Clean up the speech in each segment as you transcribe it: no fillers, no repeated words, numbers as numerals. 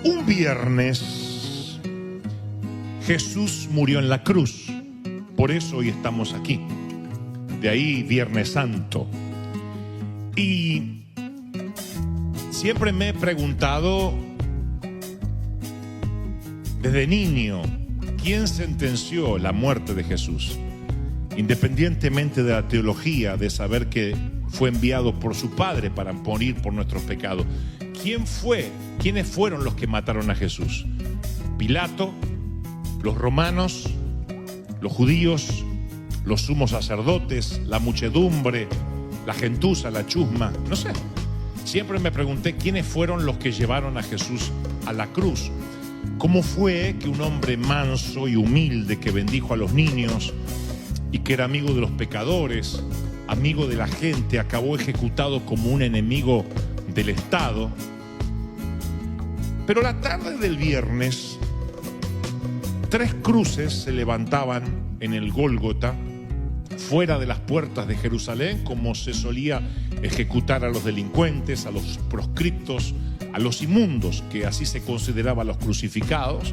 Un viernes Jesús murió en la cruz, por eso hoy estamos aquí. De ahí Viernes Santo. Y siempre me he preguntado desde niño, ¿quién sentenció la muerte de Jesús? Independientemente de la teología, de saber que fue enviado por su Padre para morir por nuestros pecados. ¿Quiénes fueron los que mataron a Jesús? Pilato, los romanos, los judíos, los sumos sacerdotes, la muchedumbre, la gentuza, la chusma, no sé. Siempre me pregunté quiénes fueron los que llevaron a Jesús a la cruz. ¿Cómo fue que un hombre manso y humilde que bendijo a los niños y que era amigo de los pecadores, amigo de la gente, acabó ejecutado como un enemigo del Estado? Pero la tarde del viernes, 3 cruces se levantaban en el Gólgota, fuera de las puertas de Jerusalén, como se solía ejecutar a los delincuentes, a los proscriptos, a los inmundos, que así se consideraba a los crucificados.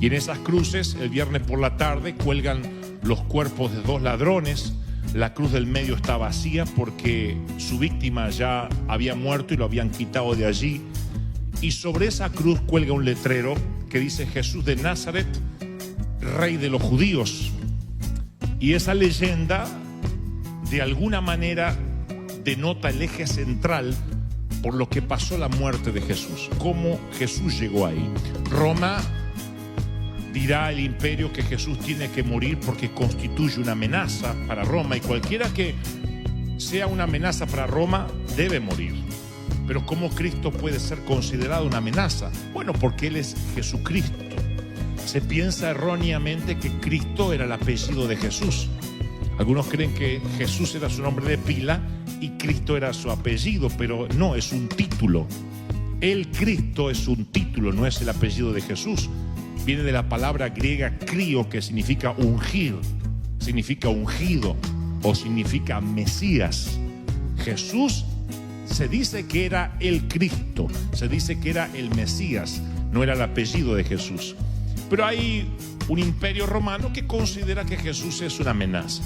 Y en esas cruces, el viernes por la tarde, cuelgan los cuerpos de 2 ladrones. La cruz del medio está vacía porque su víctima ya había muerto y lo habían quitado de allí. Y sobre esa cruz cuelga un letrero que dice: Jesús de Nazaret, Rey de los judíos. Y esa leyenda, de alguna manera, denota el eje central por lo que pasó la muerte de Jesús. Cómo Jesús llegó ahí. Roma dirá el imperio que Jesús tiene que morir porque constituye una amenaza para Roma, y cualquiera que sea una amenaza para Roma debe morir. Pero ¿cómo Cristo puede ser considerado una amenaza? Bueno, porque Él es Jesucristo. Se piensa erróneamente que Cristo era el apellido de Jesús. Algunos creen que Jesús era su nombre de pila y Cristo era su apellido, pero no, es un título. El Cristo es un título, no es el apellido de Jesús. Viene de la palabra griega crío, que significa ungir, significa ungido o significa Mesías. Jesús se dice que era el Cristo, se dice que era el Mesías, no era el apellido de Jesús. Pero hay un imperio romano que considera que Jesús es una amenaza.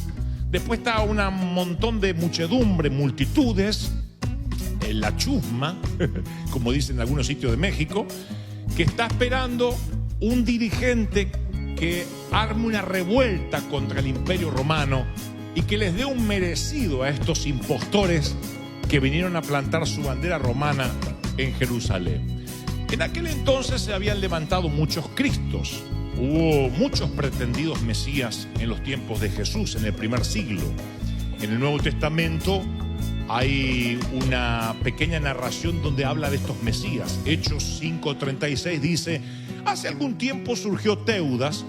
Después está un montón de muchedumbre, multitudes, la chusma, como dicen en algunos sitios de México, que está esperando un dirigente que arme una revuelta contra el imperio romano y que les dé un merecido a estos impostores que vinieron a plantar su bandera romana en Jerusalén. En aquel entonces se habían levantado muchos Cristos. Hubo muchos pretendidos Mesías en los tiempos de Jesús, en el primer siglo. En el Nuevo Testamento hay una pequeña narración donde habla de estos Mesías. Hechos 5:36 dice: hace algún tiempo surgió Teudas,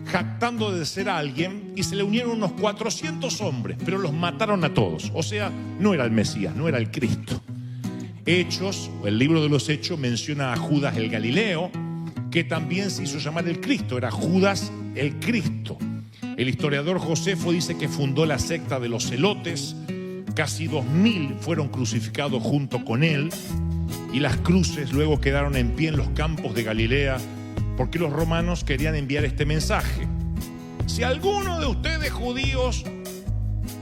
jactando de ser alguien, y se le unieron unos 400 hombres, pero los mataron a todos. O sea, no era el Mesías, no era el Cristo. Hechos, el libro de los Hechos, menciona a Judas el Galileo, que también se hizo llamar el Cristo, era Judas el Cristo. El historiador Josefo dice que fundó la secta de los celotes, casi 2000 fueron crucificados junto con él, y las cruces luego quedaron en pie en los campos de Galilea, porque los romanos querían enviar este mensaje: si alguno de ustedes judíos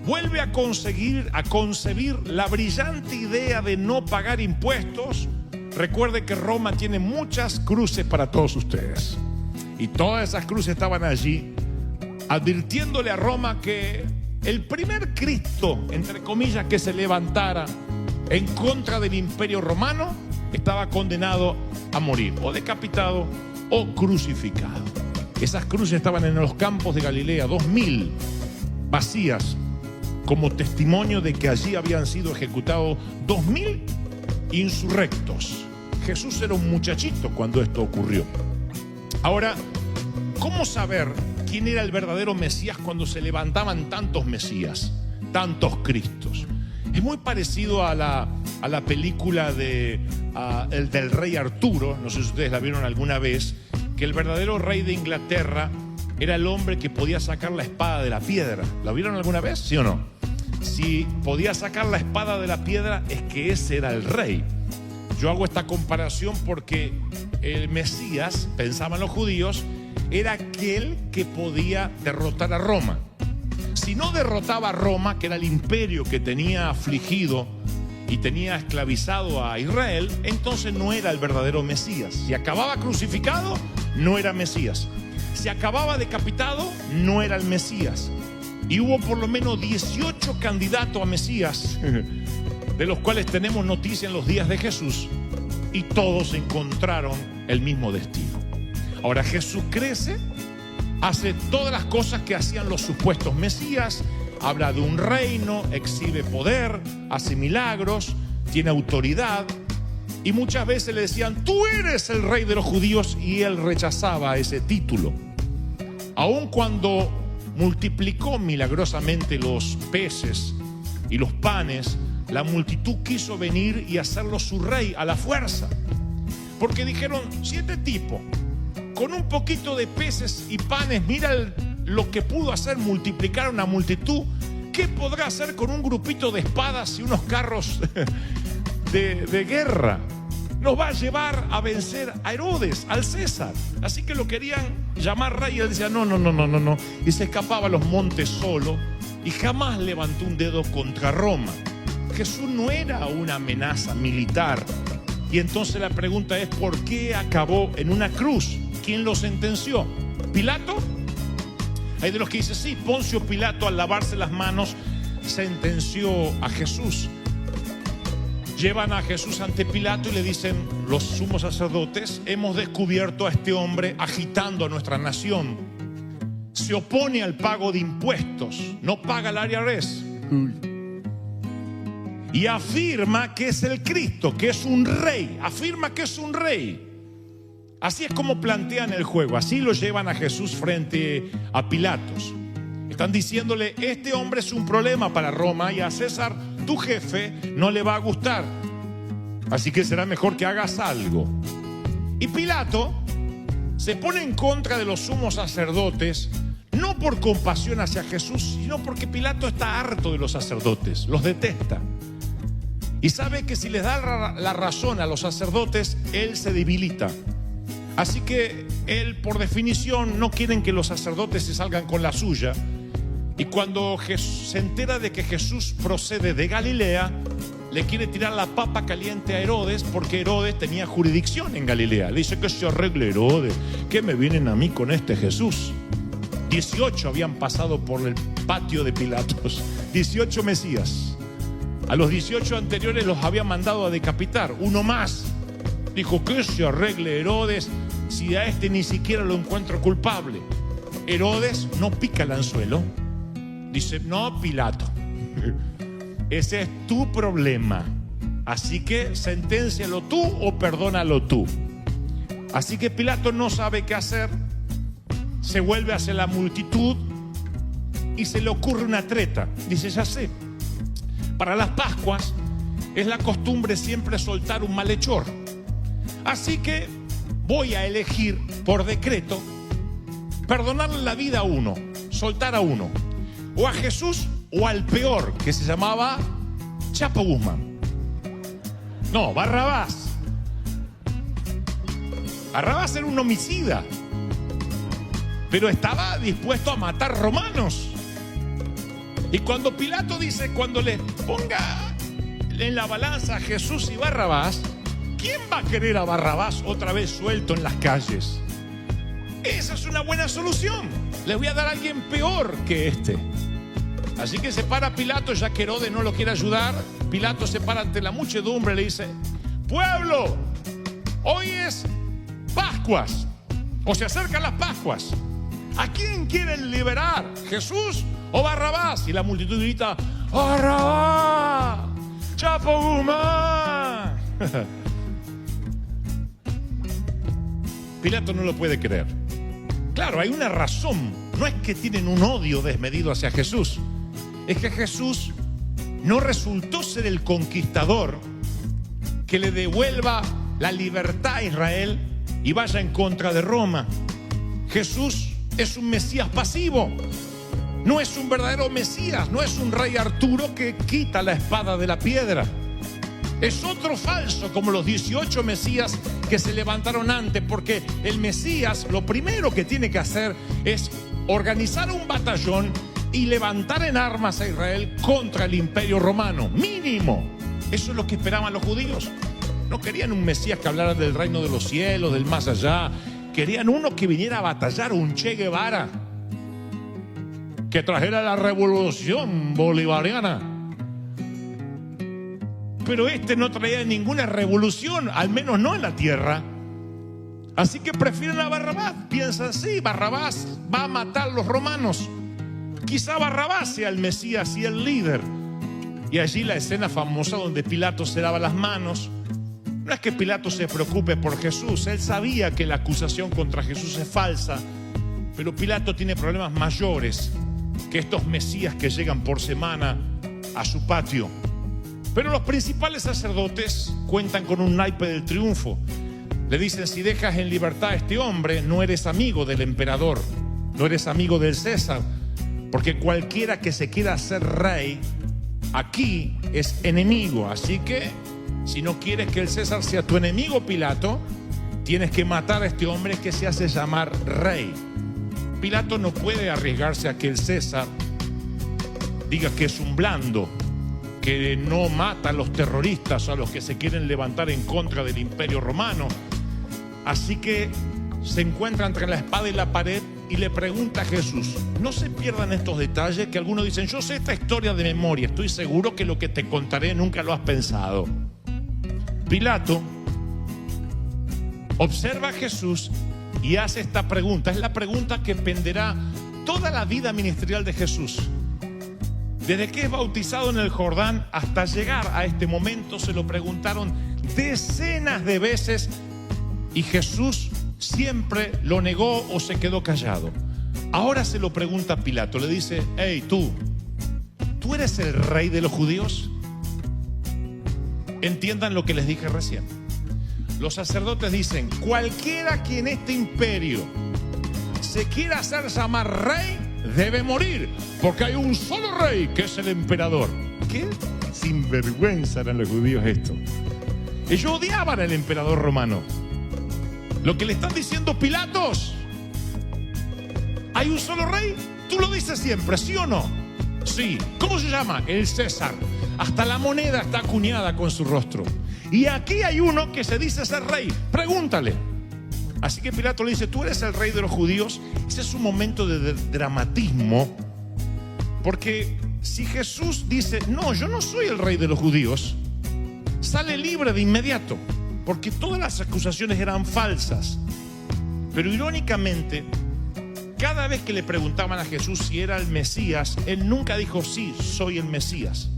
vuelve a concebir la brillante idea de no pagar impuestos, recuerde que Roma tiene muchas cruces para todos ustedes. Y todas esas cruces estaban allí, advirtiéndole a Roma que el primer Cristo, entre comillas, que se levantara en contra del imperio romano estaba condenado a morir, o decapitado o crucificado. Esas cruces estaban en los campos de Galilea, 2000 vacías, como testimonio de que allí habían sido ejecutados 2000 insurrectos. Jesús era un muchachito cuando esto ocurrió. Ahora, ¿cómo saber quién era el verdadero Mesías cuando se levantaban tantos Mesías, tantos Cristos? Es muy parecido a la película el del rey Arturo. No sé si ustedes la vieron alguna vez, que el verdadero rey de Inglaterra era el hombre que podía sacar la espada de la piedra. ¿La vieron alguna vez? ¿Sí o no? Si podía sacar la espada de la piedra, es que ese era el rey. Yo hago esta comparación porque el Mesías, pensaban los judíos, era aquel que podía derrotar a Roma. Si no derrotaba a Roma, que era el imperio que tenía afligido y tenía esclavizado a Israel, entonces no era el verdadero Mesías. Si acababa crucificado, no era Mesías. Si acababa decapitado, no era el Mesías. Y hubo por lo menos 18 candidatos a Mesías, de los cuales tenemos noticia en los días de Jesús, y todos encontraron el mismo destino. Ahora Jesús crece, hace todas las cosas que hacían los supuestos Mesías, habla de un reino, exhibe poder, hace milagros, tiene autoridad, y muchas veces le decían: tú eres el rey de los judíos, y él rechazaba ese título. Aun cuando multiplicó milagrosamente los peces y los panes, la multitud quiso venir y hacerlo su rey a la fuerza, porque dijeron: 7 tipos con un poquito de peces y panes, mira lo que pudo hacer, multiplicar una multitud. ¿Qué podrá hacer con un grupito de espadas y unos carros de guerra? Nos va a llevar a vencer a Herodes, al César. Así que lo querían llamar rey, y él decía: no. Y se escapaba a los montes solo y jamás levantó un dedo contra Roma. Jesús no era una amenaza militar. Y entonces la pregunta es: ¿por qué acabó en una cruz? ¿Quién lo sentenció? ¿Pilato? Hay de los que dicen: sí, Poncio Pilato, al lavarse las manos, sentenció a Jesús. Llevan a Jesús ante Pilato y le dicen los sumos sacerdotes: hemos descubierto a este hombre agitando a nuestra nación. Se opone al pago de impuestos, no paga el IRS. Y afirma que es el Cristo, que es un rey. Afirma que es un rey. Así es como plantean el juego. Así lo llevan a Jesús frente a Pilatos. Están diciéndole: este hombre es un problema para Roma, y a César, tu jefe, no le va a gustar. Así que será mejor que hagas algo. Y Pilato se pone en contra de los sumos sacerdotes, no por compasión hacia Jesús, sino porque Pilato está harto de los sacerdotes, los detesta. Y sabe que si les da la razón a los sacerdotes, él se debilita. Así que él, por definición, no quieren que los sacerdotes se salgan con la suya. Y cuando se entera de que Jesús procede de Galilea, le quiere tirar la papa caliente a Herodes, porque Herodes tenía jurisdicción en Galilea. Le dice: que se arregle Herodes, ¿qué me vienen a mí con este Jesús? 18 habían pasado por el patio de Pilatos, 18 Mesías. A los 18 anteriores los había mandado a decapitar. Uno más dijo: que se arregle Herodes, si a este ni siquiera lo encuentro culpable. Herodes no pica el anzuelo. Dice: no, Pilato, ese es tu problema. Así que senténcialo tú o perdónalo tú. Así que Pilato no sabe qué hacer. Se vuelve hacia la multitud y se le ocurre una treta. Dice: ya sé, para las Pascuas es la costumbre siempre soltar un malhechor. Así que voy a elegir por decreto perdonarle la vida a uno, soltar a uno, o a Jesús o al peor, que se llamaba Chapo Guzmán. No, Barrabás. Barrabás era un homicida, pero estaba dispuesto a matar romanos. Y cuando Pilato dice: cuando le ponga en la balanza a Jesús y Barrabás, ¿quién va a querer a Barrabás otra vez suelto en las calles? Esa es una buena solución. Les voy a dar a alguien peor que este. Así que se para Pilato, ya que Herodes no lo quiere ayudar. Pilato se para ante la muchedumbre y le dice: pueblo, hoy es Pascuas, o se acercan las Pascuas. ¿A quién quieren liberar? ¿Jesús o Barrabás? Y la multitud grita: ¡Barrabás! ¡Chapo Guzmán! Pilato no lo puede creer. Claro, hay una razón. No es que tienen un odio desmedido hacia Jesús. Es que Jesús no resultó ser el conquistador que le devuelva la libertad a Israel y vaya en contra de Roma. Jesús es un Mesías pasivo. No es un verdadero Mesías. No es un rey Arturo que quita la espada de la piedra. Es otro falso, como los 18 Mesías que se levantaron antes, porque el Mesías lo primero que tiene que hacer es organizar un batallón y levantar en armas a Israel contra el Imperio Romano. Mínimo. Eso es lo que esperaban los judíos. No querían un Mesías que hablara del reino de los cielos, del más allá. Querían uno que viniera a batallar, un Che Guevara, que trajera la revolución bolivariana. Pero este no traía ninguna revolución, al menos no en la tierra. Así que prefieren a Barrabás. Piensan, sí, Barrabás va a matar a los romanos. Quizá Barrabás sea el Mesías y el líder. Y allí la escena famosa donde Pilato se lava las manos. No es que Pilato se preocupe por Jesús. Él sabía que la acusación contra Jesús es falsa. Pero Pilato tiene problemas mayores que estos Mesías que llegan por semana a su patio. Pero los principales sacerdotes cuentan con un naipe del triunfo. Le dicen, si dejas en libertad a este hombre, no eres amigo del emperador, no eres amigo del César, porque cualquiera que se quiera hacer rey aquí es enemigo. Así que, si no quieres que el César sea tu enemigo, Pilato, tienes que matar a este hombre que se hace llamar rey. Pilato no puede arriesgarse a que el César diga que es un blando, que no mata a los terroristas, a los que se quieren levantar en contra del Imperio Romano. Así que se encuentra entre la espada y la pared y le pregunta a Jesús. No se pierdan estos detalles, que algunos dicen, yo sé esta historia de memoria, estoy seguro que lo que te contaré nunca lo has pensado. Pilato observa a Jesús y hace esta pregunta. Es la pregunta que penderá toda la vida ministerial de Jesús. Desde que es bautizado en el Jordán hasta llegar a este momento, se lo preguntaron decenas de veces y Jesús siempre lo negó o se quedó callado. Ahora se lo pregunta a Pilato, le dice, hey, ¿tú eres el rey de los judíos? Entiendan lo que les dije recién. Los sacerdotes dicen, cualquiera que en este imperio se quiera hacer llamar rey, debe morir, porque hay un solo rey, que es el emperador. ¿Qué sinvergüenza eran los judíos esto? Ellos odiaban al emperador romano. Lo que le están diciendo, Pilatos, ¿hay un solo rey? Tú lo dices siempre, ¿sí o no? Sí. ¿Cómo se llama? El César. Hasta la moneda está acuñada con su rostro. Y aquí hay uno que se dice ser rey. Pregúntale. Así que Pilato le dice, ¿tú eres el rey de los judíos? Ese es un momento de dramatismo. Porque si Jesús dice, no, yo no soy el rey de los judíos, sale libre de inmediato. Porque todas las acusaciones eran falsas. Pero irónicamente, cada vez que le preguntaban a Jesús si era el Mesías, él nunca dijo, sí, soy el Mesías.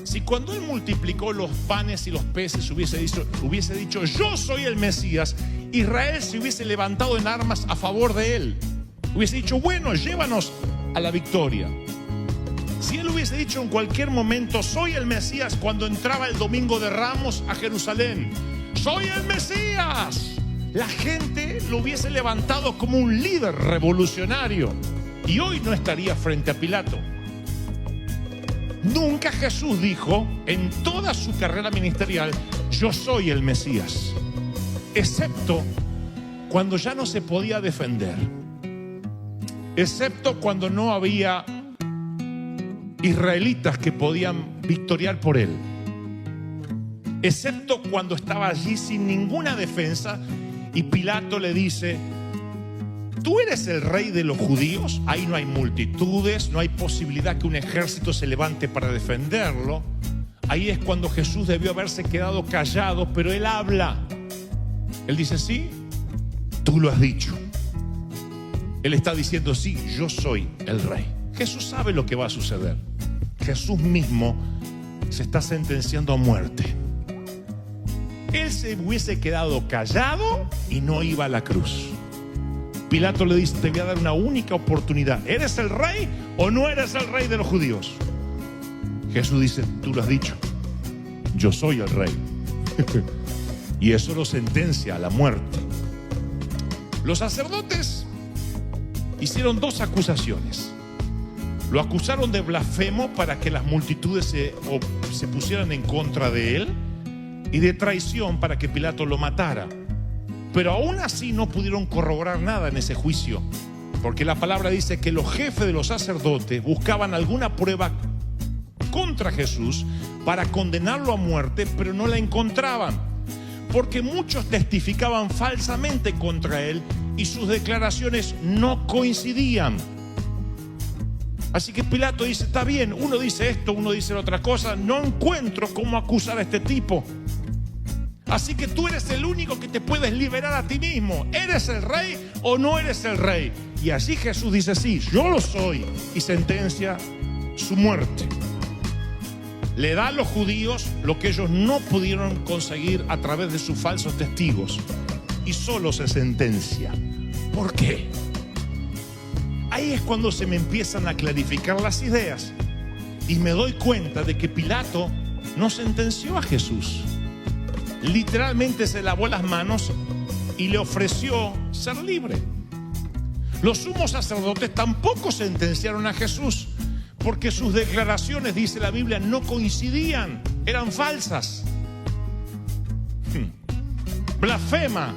Si cuando él multiplicó los panes y los peces hubiese dicho, yo soy el Mesías, Israel se hubiese levantado en armas a favor de él. Hubiese dicho, bueno, llévanos a la victoria. Si él hubiese dicho en cualquier momento, soy el Mesías, cuando entraba el domingo de Ramos a Jerusalén, soy el Mesías, la gente lo hubiese levantado como un líder revolucionario y hoy no estaría frente a Pilato. Nunca Jesús dijo en toda su carrera ministerial, yo soy el Mesías, excepto cuando ya no se podía defender, excepto cuando no había israelitas que podían victoriar por él, excepto cuando estaba allí sin ninguna defensa y Pilato le dice, ¿tú eres el rey de los judíos? Ahí no hay multitudes, no hay posibilidad que un ejército se levante para defenderlo. Ahí es cuando Jesús debió haberse quedado callado, pero él habla. Él dice, sí, tú lo has dicho. Él está diciendo, sí, yo soy el rey. Jesús sabe lo que va a suceder. Jesús mismo se está sentenciando a muerte. Él se hubiese quedado callado y no iba a la cruz. Pilato le dice, te voy a dar una única oportunidad. ¿Eres el rey o no eres el rey de los judíos? Jesús dice, tú lo has dicho, yo soy el rey. Y eso lo sentencia a la muerte. Los sacerdotes hicieron dos acusaciones. Lo acusaron de blasfemo para que las multitudes se pusieran en contra de él, y de traición para que Pilato lo matara. Pero aún así no pudieron corroborar nada en ese juicio, porque la palabra dice que los jefes de los sacerdotes buscaban alguna prueba contra Jesús para condenarlo a muerte, pero no la encontraban, porque muchos testificaban falsamente contra él y sus declaraciones no coincidían. Así que Pilato dice: está bien, uno dice esto, uno dice la otra cosa, no encuentro cómo acusar a este tipo. Así que tú eres el único que te puedes liberar a ti mismo. ¿Eres el rey o no eres el rey? Y así Jesús dice: sí, yo lo soy, y sentencia su muerte. Le da a los judíos lo que ellos no pudieron conseguir a través de sus falsos testigos, y solo se sentencia. ¿Por qué? Ahí es cuando se me empiezan a clarificar las ideas y me doy cuenta de que Pilato no sentenció a Jesús. Literalmente se lavó las manos y le ofreció ser libre. Los sumos sacerdotes tampoco sentenciaron a Jesús, porque sus declaraciones, dice la Biblia, no coincidían, eran falsas. Blasfema.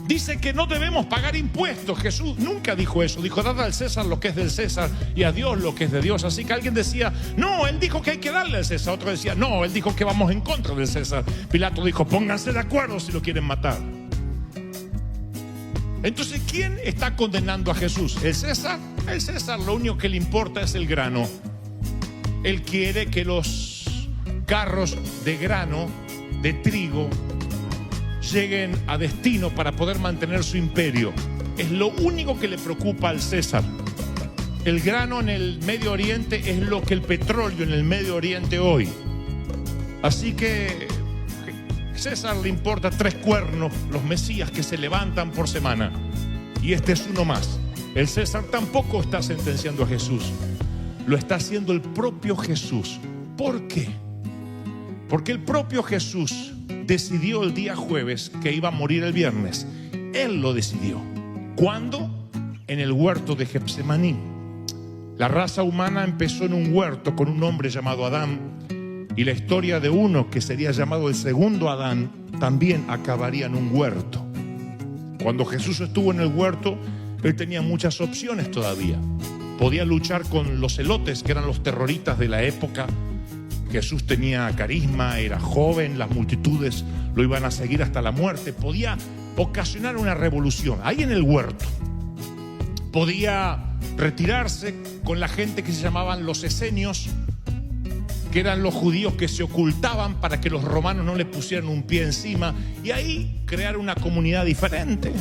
Dice que no debemos pagar impuestos. Jesús nunca dijo eso. Dijo: dad al César lo que es del César y a Dios lo que es de Dios. Así que alguien decía: no, él dijo que hay que darle al César. Otro decía: no, él dijo que vamos en contra del César. Pilato dijo: pónganse de acuerdo si lo quieren matar. Entonces, ¿quién está condenando a Jesús? ¿El César? El César lo único que le importa es el grano. Él quiere que los carros de grano, de trigo, lleguen a destino para poder mantener su imperio. Es lo único que le preocupa al César. El grano en el Medio Oriente es lo que el petróleo en el Medio Oriente hoy. Así que César le importa 3 cuernos, los mesías que se levantan por semana, y este es uno más. El César tampoco está sentenciando a Jesús, lo está haciendo el propio Jesús. ¿Por qué? Porque el propio Jesús decidió el día jueves que iba a morir el viernes. Él lo decidió. ¿Cuándo? En el huerto de Getsemaní. La raza humana empezó en un huerto con un hombre llamado Adán, y la historia de uno que sería llamado el segundo Adán también acabaría en un huerto. Cuando Jesús estuvo en el huerto, él tenía muchas opciones todavía. Podía luchar con los celotes, que eran los terroristas de la época. Jesús tenía carisma, era joven, las multitudes lo iban a seguir hasta la muerte. Podía ocasionar una revolución ahí en el huerto. Podía retirarse con la gente que se llamaban los esenios, que eran los judíos que se ocultaban para que los romanos no le pusieran un pie encima, y ahí crear una comunidad diferente.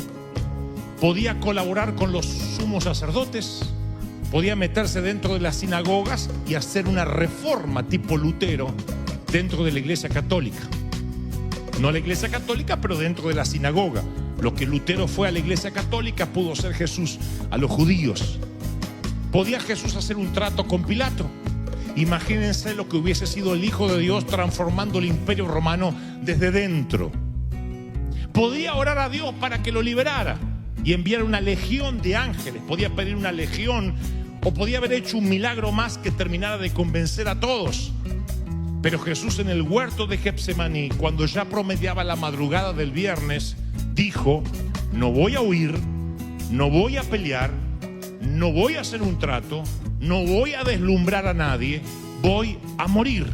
Podía colaborar con los sumos sacerdotes. Podía meterse dentro de las sinagogas y hacer una reforma tipo Lutero dentro de la Iglesia Católica. No la Iglesia Católica, pero dentro de la sinagoga. Lo que Lutero fue a la Iglesia Católica, pudo ser Jesús a los judíos. ¿Podía Jesús hacer un trato con Pilato? Imagínense lo que hubiese sido el Hijo de Dios transformando el Imperio Romano desde dentro. Podía orar a Dios para que lo liberara y enviar una legión de ángeles. Podía pedir una legión, o podía haber hecho un milagro más que terminara de convencer a todos. Pero Jesús, en el huerto de Getsemaní, cuando ya promediaba la madrugada del viernes, dijo: no voy a huir, no voy a pelear, no voy a hacer un trato, no voy a deslumbrar a nadie, voy a morir.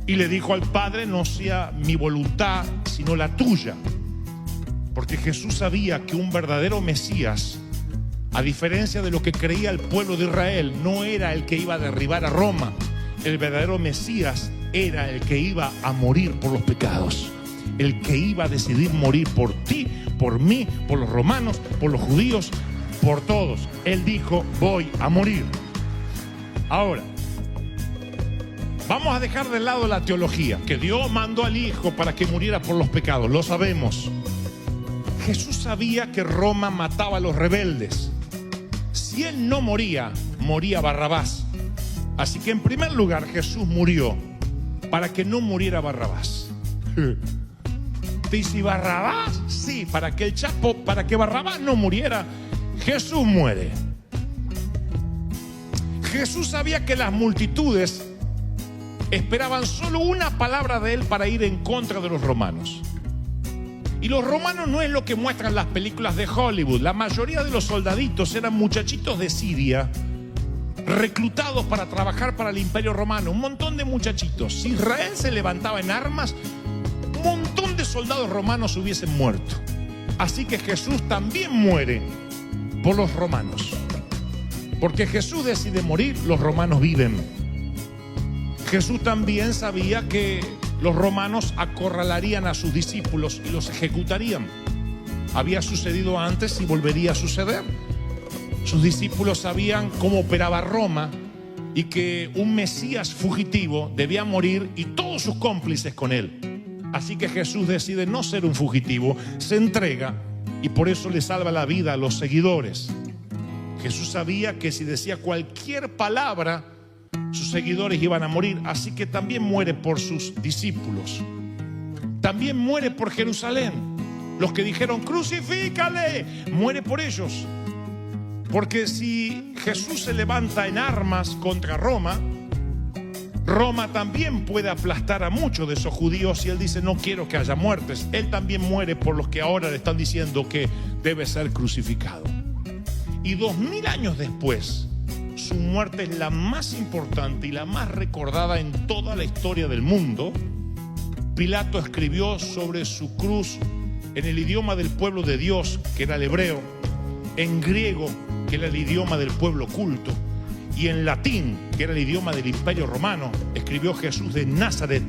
Y le dijo al Padre: no sea mi voluntad, sino la tuya. Porque Jesús sabía que un verdadero Mesías, a diferencia de lo que creía el pueblo de Israel, no era el que iba a derribar a Roma. El verdadero Mesías era el que iba a morir por los pecados, el que iba a decidir morir por ti, por mí, por los romanos, por los judíos, por todos. Él dijo: voy a morir. Ahora, vamos a dejar de lado la teología, que Dios mandó al Hijo para que muriera por los pecados, lo sabemos. Jesús sabía que Roma mataba a los rebeldes. Si él no moría, moría Barrabás. Así que en primer lugar Jesús murió para que no muriera Barrabás. ¿Y si Barrabás? Sí, para que Barrabás no muriera, Jesús muere. Jesús sabía que las multitudes esperaban solo una palabra de él para ir en contra de los romanos. Y los romanos no es lo que muestran las películas de Hollywood. La mayoría de los soldaditos eran muchachitos de Siria, reclutados para trabajar para el Imperio Romano. Un montón de muchachitos. Si Israel se levantaba en armas, un montón de soldados romanos hubiesen muerto. Así que Jesús también muere por los romanos. Porque Jesús decide morir, los romanos viven. Jesús también sabía que los romanos acorralarían a sus discípulos y los ejecutarían. Había sucedido antes y volvería a suceder. Sus discípulos sabían cómo operaba Roma y que un Mesías fugitivo debía morir y todos sus cómplices con él. Así que Jesús decide no ser un fugitivo, se entrega y por eso le salva la vida a los seguidores. Jesús sabía que si decía cualquier palabra, sus seguidores iban a morir, así que también muere por sus discípulos. También muere por Jerusalén. Los que dijeron, crucifícale, muere por ellos. Porque si Jesús se levanta en armas contra Roma, Roma también puede aplastar a muchos de esos judíos y él dice, no quiero que haya muertes. Él también muere por los que ahora le están diciendo que debe ser crucificado. Y 2000 años después, su muerte es la más importante y la más recordada en toda la historia del mundo. Pilato escribió sobre su cruz en el idioma del pueblo de Dios, que era el hebreo, en griego, que era el idioma del pueblo culto, y en latín, que era el idioma del Imperio Romano, escribió Jesús de Nazaret,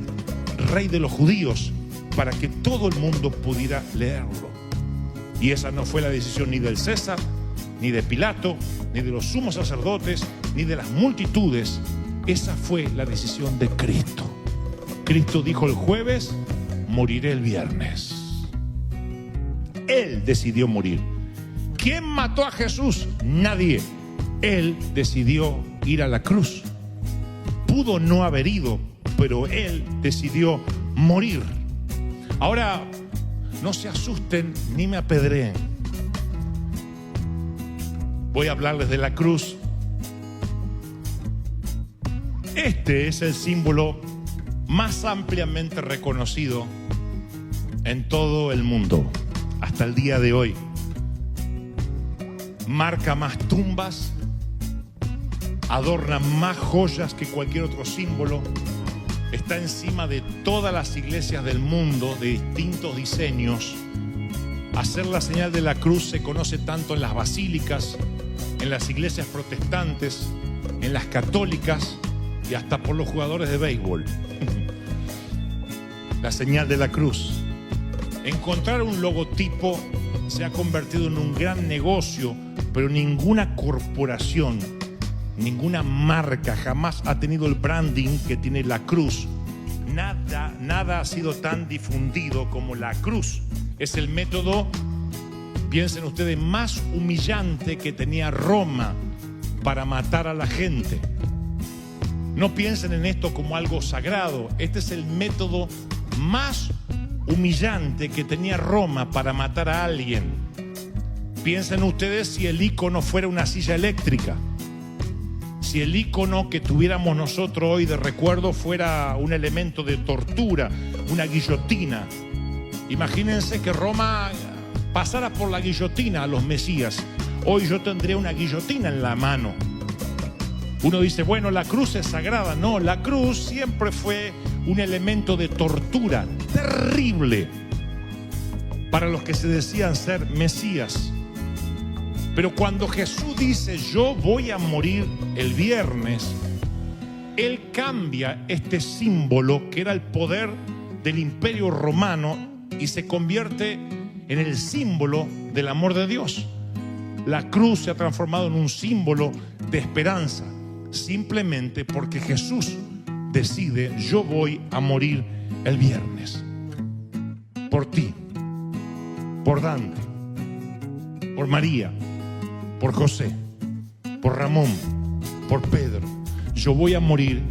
rey de los judíos, para que todo el mundo pudiera leerlo. Y esa no fue la decisión ni del César, ni de Pilato, ni de los sumos sacerdotes, ni de las multitudes. Esa fue la decisión de Cristo. Cristo dijo el jueves, moriré el viernes. Él decidió morir. ¿Quién mató a Jesús? Nadie. Él decidió ir a la cruz. Pudo no haber ido, pero él decidió morir. Ahora, no se asusten ni me apedreen. Voy a hablarles de la cruz. Este es el símbolo más ampliamente reconocido en todo el mundo hasta el día de hoy. Marca más tumbas, adorna más joyas que cualquier otro símbolo. Está encima de todas las iglesias del mundo de distintos diseños. Hacer la señal de la cruz se conoce tanto en las basílicas, en las iglesias protestantes, en las católicas y hasta por los jugadores de béisbol. La señal de la cruz. Encontrar un logotipo se ha convertido en un gran negocio, pero ninguna corporación, ninguna marca jamás ha tenido el branding que tiene la cruz. Nada ha sido tan difundido como la cruz. Es el método, piensen ustedes, más humillante que tenía Roma para matar a la gente. No piensen en esto como algo sagrado. Este es el método más humillante que tenía Roma para matar a alguien. Piensen ustedes si el ícono fuera una silla eléctrica. Si el ícono que tuviéramos nosotros hoy de recuerdo fuera un elemento de tortura, una guillotina. Imagínense que Roma pasara por la guillotina a los Mesías. Hoy yo tendría una guillotina en la mano. Uno dice, bueno, la cruz es sagrada. No, la cruz siempre fue un elemento de tortura terrible para los que se decían ser Mesías. Pero cuando Jesús dice, yo voy a morir el viernes, Él cambia este símbolo que era el poder del Imperio Romano y se convierte en el símbolo del amor de Dios. La cruz se ha transformado en un símbolo de esperanza, simplemente porque Jesús decide, yo voy a morir el viernes. Por ti, por Dante, por María, por José, por Ramón, por Pedro. Yo voy a morir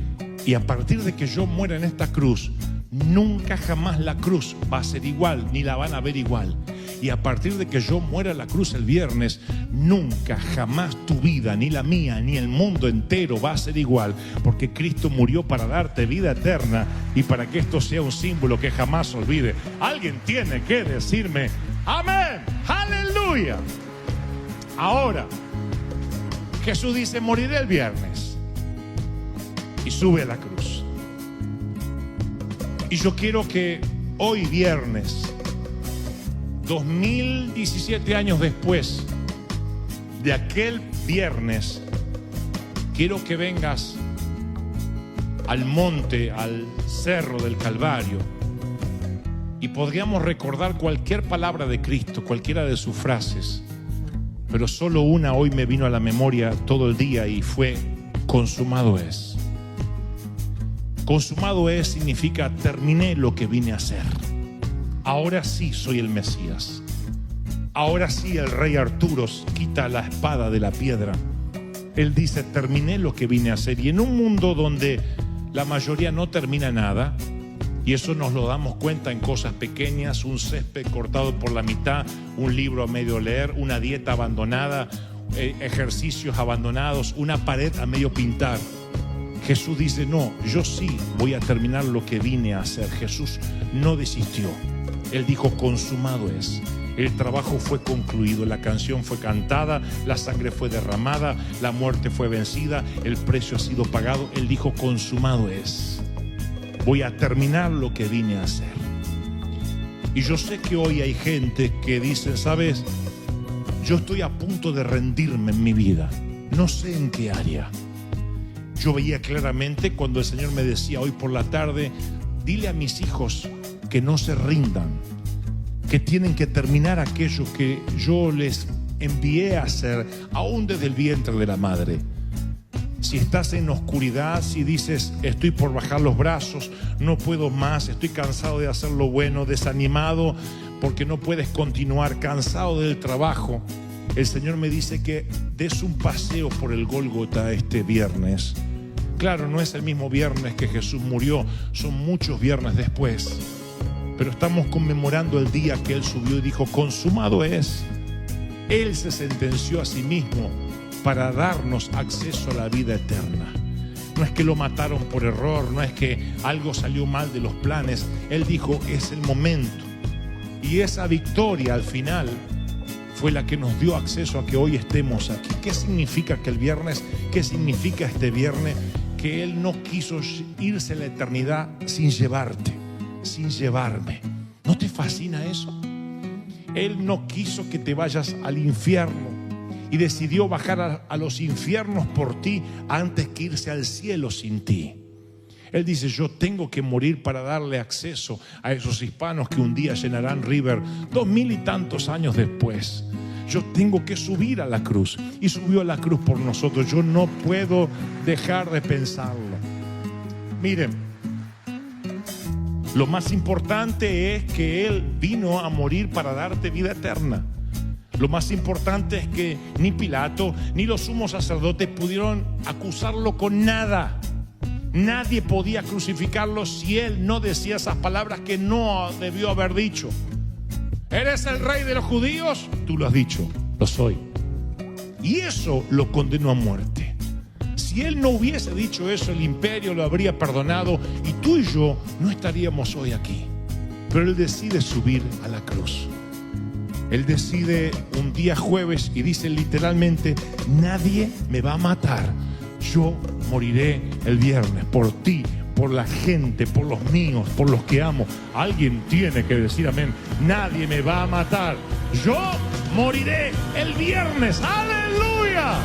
y a partir de que yo muera en esta cruz, nunca jamás la cruz va a ser igual, ni la van a ver igual. y a partir de que yo muera en la cruz el viernes, nunca, jamás tu vida, ni la mía, ni el mundo entero va a ser igual, porque Cristo murió para darte vida eterna y para que esto sea un símbolo que jamás olvide. Alguien tiene que decirme amén, aleluya. Ahora, Jesús dice: moriré el viernes, y sube a la cruz. Y yo quiero que hoy viernes, 2017 años después de aquel viernes, quiero que vengas al monte, al cerro del Calvario, y podríamos recordar cualquier palabra de Cristo, cualquiera de sus frases, pero solo una hoy me vino a la memoria todo el día, y fue: consumado es. Consumado es significa terminé lo que vine a hacer. Ahora sí soy el Mesías. Ahora sí el rey Arturo quita la espada de la piedra. Él dice: terminé lo que vine a hacer. Y en un mundo donde la mayoría no termina nada, y eso nos lo damos cuenta en cosas pequeñas: un césped cortado por la mitad, un libro a medio leer, una dieta abandonada, ejercicios abandonados, una pared a medio pintar. Jesús dice: no, yo sí voy a terminar lo que vine a hacer. Jesús no desistió. Él dijo: consumado es. El trabajo fue concluido, la canción fue cantada, la sangre fue derramada, la muerte fue vencida, el precio ha sido pagado. Él dijo: consumado es. Voy a terminar lo que vine a hacer. Y yo sé que hoy hay gente que dice: ¿sabes? Yo estoy a punto de rendirme en mi vida. No sé en qué área. Yo veía claramente cuando el Señor me decía hoy por la tarde: dile a mis hijos que no se rindan, que tienen que terminar aquello que yo les envié a hacer, aún desde el vientre de la madre. Si estás en oscuridad, si dices: estoy por bajar los brazos, no puedo más, estoy cansado de hacer lo bueno, desanimado porque no puedes continuar, cansado del trabajo, el Señor me dice que des un paseo por el Gólgota este viernes. Claro, no es el mismo viernes que Jesús murió, son muchos viernes después, pero estamos conmemorando el día que Él subió y dijo: consumado es. Él se sentenció a sí mismo para darnos acceso a la vida eterna. No es que lo mataron por error, no es que algo salió mal de los planes. Él dijo: es el momento. Y esa victoria al final fue la que nos dio acceso a que hoy estemos aquí. ¿Qué significa aquel viernes? ¿Qué significa este viernes? Que Él no quiso irse a la eternidad sin llevarte, sin llevarme. ¿No te fascina eso? Él no quiso que te vayas al infierno y decidió bajar a los infiernos por ti antes que irse al cielo sin ti. Él dice: yo tengo que morir para darle acceso a esos hispanos que un día llenarán River 2000 y tantos años después. Yo tengo que subir a la cruz, y subió a la cruz por nosotros. Yo no puedo dejar de pensarlo. Miren, lo más importante es que Él vino a morir para darte vida eterna. Lo más importante es que ni Pilato ni los sumos sacerdotes pudieron acusarlo con nada. Nadie podía crucificarlo si Él no decía esas palabras que no debió haber dicho. ¿Eres el rey de los judíos? Tú lo has dicho, lo soy. Y eso lo condenó a muerte. Si Él no hubiese dicho eso, el imperio lo habría perdonado y tú y yo no estaríamos hoy aquí. Pero Él decide subir a la cruz. Él decide un día jueves y dice literalmente: nadie me va a matar. Yo moriré el viernes por ti, por la gente, por los míos, por los que amo. Alguien tiene que decir amén. Nadie me va a matar. Yo moriré el viernes. ¡Aleluya!